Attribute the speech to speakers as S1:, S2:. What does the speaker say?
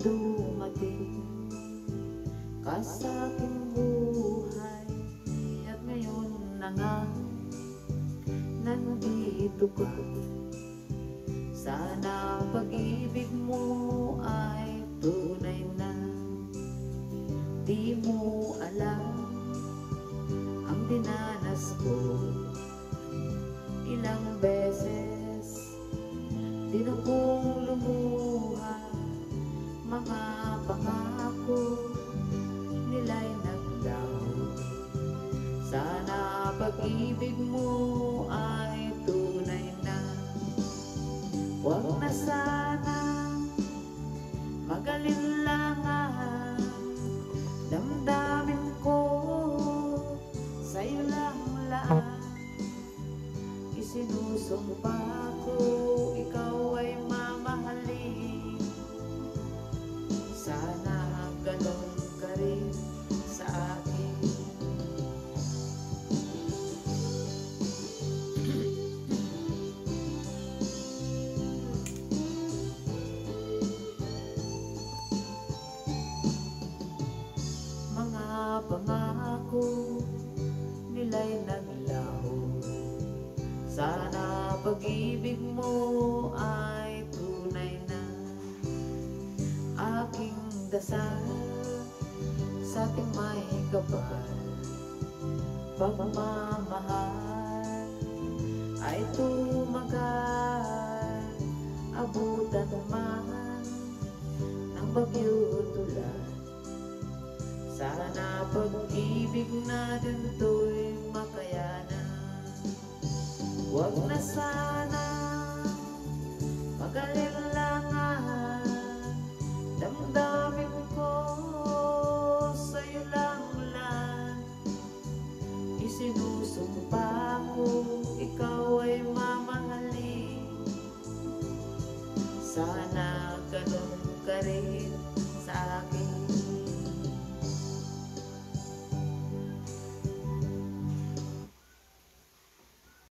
S1: dumating ka sa aking buhay, at ngayon na nga nandito ka. Sana pag-ibig mo ay tunay na. Di mo alam ang dinanas ko. Ilang beses din akong lumuha, mga pangako nila'y naglaho. Sana pag-ibig mo ay tunay na. Huwag na sana mag-alinlangan, damdamin ko sa'yo lang laan. Isinusumpa ko ikaw ay mamahalin. Sana ganon ka rin sa akin. Mga pangako nila'y naglaho. Sana pag-ibig mo ay tunay na. Aking dasal sa ating may kapal, pagmamahal ay tumagal. Abutan man ng bagyo tulad, sana pag-ibig natin to'y makayanan. Huwag na sana mag-alinlangan, damdamin ko sa'yo lang ulan. Isinusumpa ko ikaw ay mamahalin. Sana ganon ka rin sa akin.